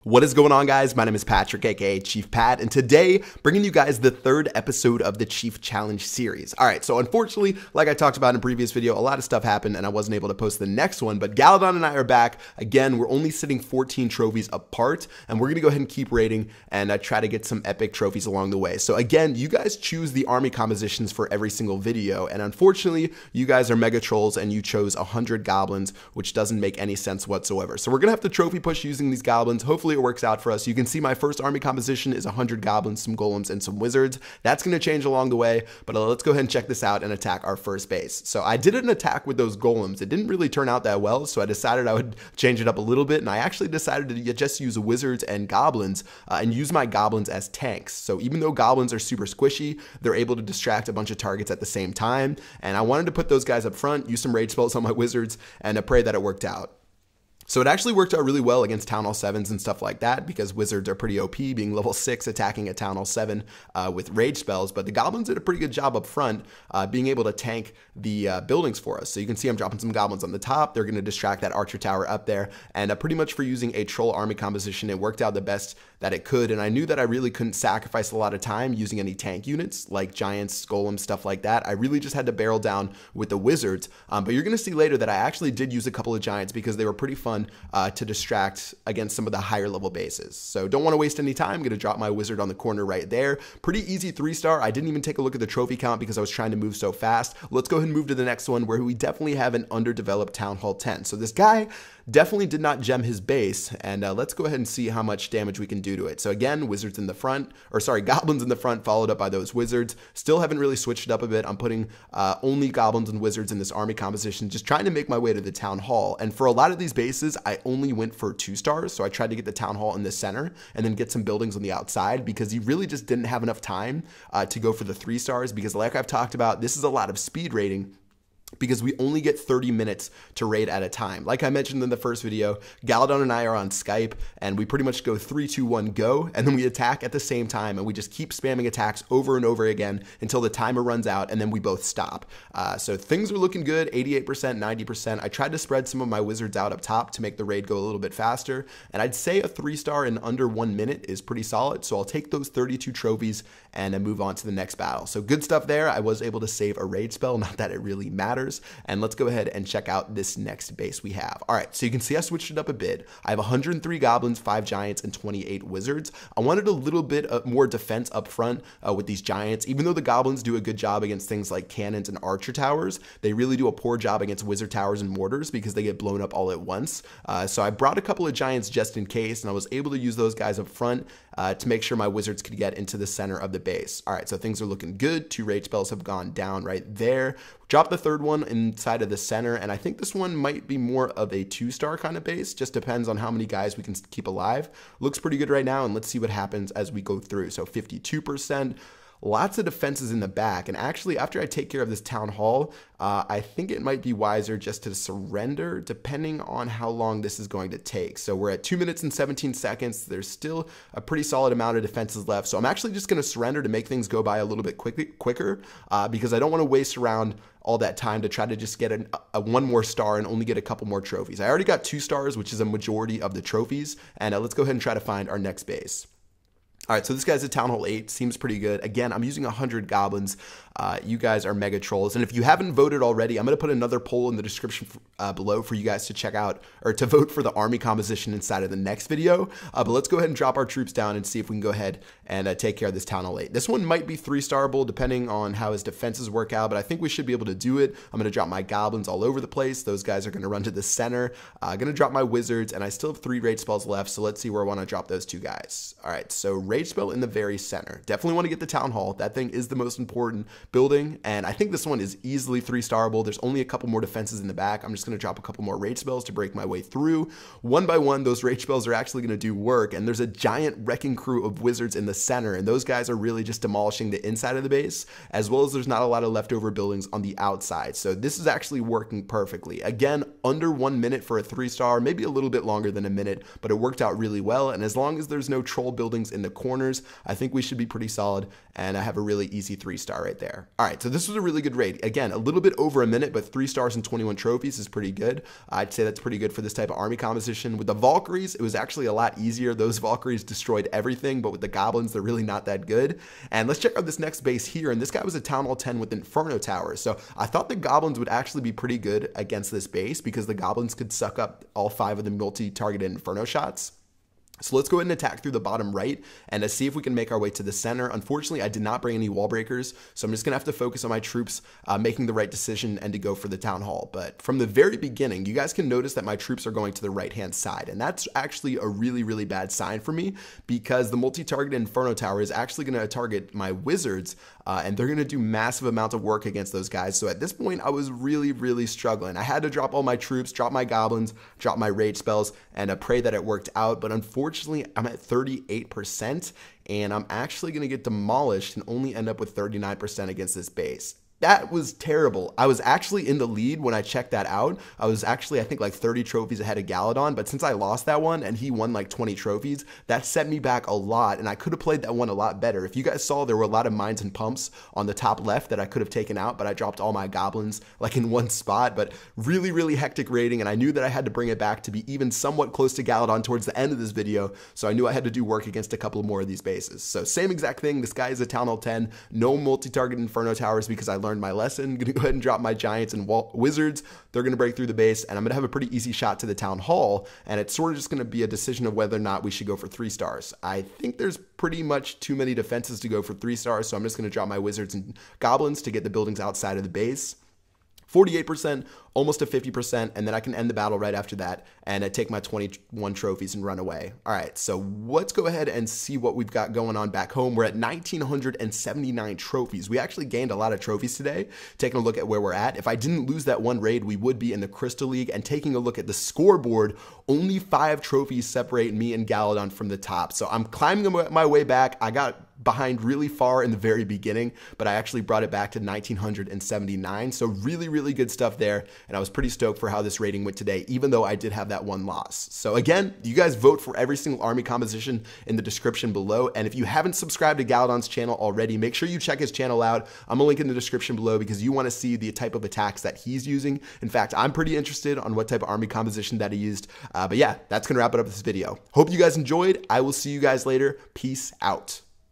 What is going on, guys? My name is Patrick, aka Chief Pat, and today bringing you guys the third episode of the Chief Challenge series. All right, so unfortunately, like I talked about in a previous video, a lot of stuff happened and I wasn't able to post the next one, but Galadon and I are back. Again, we're only sitting 14 trophies apart, and we're gonna go ahead and keep raiding and try to get some epic trophies along the way. So again, you guys choose the army compositions for every single video, and unfortunately, you guys are mega trolls and you chose 100 goblins, which doesn't make any sense whatsoever. So we're gonna have to trophy push using these goblins. Hopefully it works out for us. You can see my first army composition is 100 goblins, some golems, and some wizards. That's going to change along the way, but let's go ahead and check this out and attack our first base. So I did an attack with those golems. It didn't really turn out that well, so I decided I would change it up a little bit, and I actually decided to just use wizards and goblins and use my goblins as tanks. So even though goblins are super squishy, they're able to distract a bunch of targets at the same time, and I wanted to put those guys up front, use some rage spells on my wizards, and I pray that it worked out. So it actually worked out really well against Town Hall 7s and stuff like that, because wizards are pretty OP, being level 6 attacking a Town Hall 7 with rage spells. But the goblins did a pretty good job up front, being able to tank the buildings for us. So you can see I'm dropping some goblins on the top. They're going to distract that archer tower up there. And pretty much for using a troll army composition, it worked out the best that it could. And I knew that I really couldn't sacrifice a lot of time using any tank units like giants, golems, stuff like that. I really just had to barrel down with the wizards. But you're going to see later that I actually did use a couple of giants because they were pretty fun to distract against some of the higher level bases. So don't want to waste any time. I'm going to drop my wizard on the corner right there. Pretty easy 3-star. I didn't even take a look at the trophy count because I was trying to move so fast. Let's go ahead and move to the next one, where we definitely have an underdeveloped Town Hall 10. So this guy definitely did not gem his base, and let's go ahead and see how much damage we can do to it. So again, wizards in the front, or sorry, goblins in the front, followed up by those wizards. Still haven't really switched it up a bit. I'm putting only goblins and wizards in this army composition, just trying to make my way to the town hall. And for a lot of these bases, I only went for 2-stars. So I tried to get the town hall in the center and then get some buildings on the outside, because you really just didn't have enough time to go for the 3-stars, because like I've talked about, this is a lot of speed raiding, because we only get 30 minutes to raid at a time. Like I mentioned in the first video, Galadon and I are on Skype, and we pretty much go 3, 2, 1, go, and then we attack at the same time, and we just keep spamming attacks over and over again until the timer runs out, and then we both stop. So things are looking good, 88%, 90%. I tried to spread some of my wizards out up top to make the raid go a little bit faster, and I'd say a 3-star in under 1 minute is pretty solid, so I'll take those 32 trophies and then move on to the next battle. So good stuff there. I was able to save a raid spell, not that it really matters. And let's go ahead and check out this next base we have. All right, so you can see I switched it up a bit. I have 103 goblins, 5 giants, and 28 wizards. I wanted a little bit more defense up front with these giants. Even though the goblins do a good job against things like cannons and archer towers, they really do a poor job against wizard towers and mortars because they get blown up all at once. So I brought a couple of giants just in case, and I was able to use those guys up front to make sure my wizards could get into the center of the base. All right, so things are looking good. 2 rage spells have gone down right there. Drop the third one inside of the center, and I think this one might be more of a 2-star kind of base. Just depends on how many guys we can keep alive. Looks pretty good right now, and let's see what happens as we go through. So 52%. Lots of defenses in the back, and actually after I take care of this town hall, I think it might be wiser just to surrender depending on how long this is going to take. So we're at 2 minutes and 17 seconds. There's still a pretty solid amount of defenses left, so I'm actually just going to surrender to make things go by a little bit quicker because I don't want to waste around all that time to try to just get a 1 more star and only get a couple more trophies. I already got 2 stars, which is a majority of the trophies, and let's go ahead and try to find our next base. All right, so this guy's at Town Hall 8, seems pretty good. Again, I'm using 100 goblins. You guys are mega trolls. And if you haven't voted already, I'm going to put another poll in the description below for you guys to check out, or to vote for the army composition inside of the next video. But let's go ahead and drop our troops down and see if we can go ahead and take care of this Town Hall 8. This one might be 3-starable depending on how his defenses work out, but I think we should be able to do it. I'm going to drop my goblins all over the place. Those guys are going to run to the center. I'm going to drop my wizards, and I still have 3 rage spells left, so let's see where I want to drop those 2 guys. All right, so rage spell in the very center. Definitely want to get the town hall. That thing is the most important building, and I think this one is easily 3-starable. There's only a couple more defenses in the back. I'm just going to drop a couple more rage spells to break my way through. One by one, those rage spells are actually going to do work, and there's a giant wrecking crew of wizards in the center, and those guys are really just demolishing the inside of the base, as well as there's not a lot of leftover buildings on the outside. So this is actually working perfectly. Again, under 1 minute for a 3-star, maybe a little bit longer than a minute, but it worked out really well. And as long as there's no troll buildings in the corners, I think we should be pretty solid, and I have a really easy 3-star right there. All right, so this was a really good raid. Again, a little bit over a minute, but 3 stars and 21 trophies is pretty good. I'd say that's pretty good for this type of army composition. With the Valkyries, it was actually a lot easier. Those Valkyries destroyed everything, but with the Goblins, they're really not that good. And let's check out this next base here, and this guy was a Town Hall 10 with Inferno Towers. So I thought the Goblins would actually be pretty good against this base because the Goblins could suck up all 5 of the multi-targeted Inferno shots. So let's go ahead and attack through the bottom right and see if we can make our way to the center. Unfortunately, I did not bring any wall breakers, so I'm just going to have to focus on my troops making the right decision and to go for the town hall. But from the very beginning, you guys can notice that my troops are going to the right-hand side, and that's actually a really, really bad sign for me because the multi-targeted Inferno Tower is actually going to target my wizards, and they're going to do massive amounts of work against those guys. So at this point, I was really, really struggling. I had to drop all my troops, drop my goblins, drop my rage spells, and pray that it worked out. But unfortunately, I'm at 38%, and I'm actually going to get demolished and only end up with 39% against this base. That was terrible. I was actually in the lead when I checked that out. I was actually, I think, like 30 trophies ahead of Galadon, but since I lost that one and he won like 20 trophies, that set me back a lot, and I could have played that one a lot better. If you guys saw, there were a lot of mines and pumps on the top left that I could have taken out, but I dropped all my goblins like in one spot. But really, really hectic raiding, and I knew that I had to bring it back to be even somewhat close to Galadon towards the end of this video, so I knew I had to do work against a couple more of these bases. So same exact thing. This guy is a Town Hall 10, no multi-target Inferno Towers because I learned my lesson. Gonna go ahead and drop my giants and wizards. They're gonna break through the base, and I'm gonna have a pretty easy shot to the town hall, and it's sort of just gonna be a decision of whether or not we should go for 3 stars. I think there's pretty much too many defenses to go for 3 stars, so I'm just gonna drop my wizards and goblins to get the buildings outside of the base. 48%, almost to 50%, and then I can end the battle right after that and take my 21 trophies and run away. All right, so let's go ahead and see what we've got going on back home. We're at 1,979 trophies. We actually gained a lot of trophies today. Taking a look at where we're at, if I didn't lose that one raid, we would be in the Crystal League. And taking a look at the scoreboard, only 5 trophies separate me and Galadon from the top. So I'm climbing my way back. I got behind really far in the very beginning, but I actually brought it back to 1,979. So really, really good stuff there. And I was pretty stoked for how this rating went today, even though I did have that one loss. So again, you guys vote for every single army composition in the description below. And if you haven't subscribed to Galadon's channel already, make sure you check his channel out. I'm gonna link in the description below because you want to see the type of attacks that he's using. In fact, I'm pretty interested on what type of army composition that he used. But yeah, that's gonna wrap it up this video. Hope you guys enjoyed. I will see you guys later. Peace out.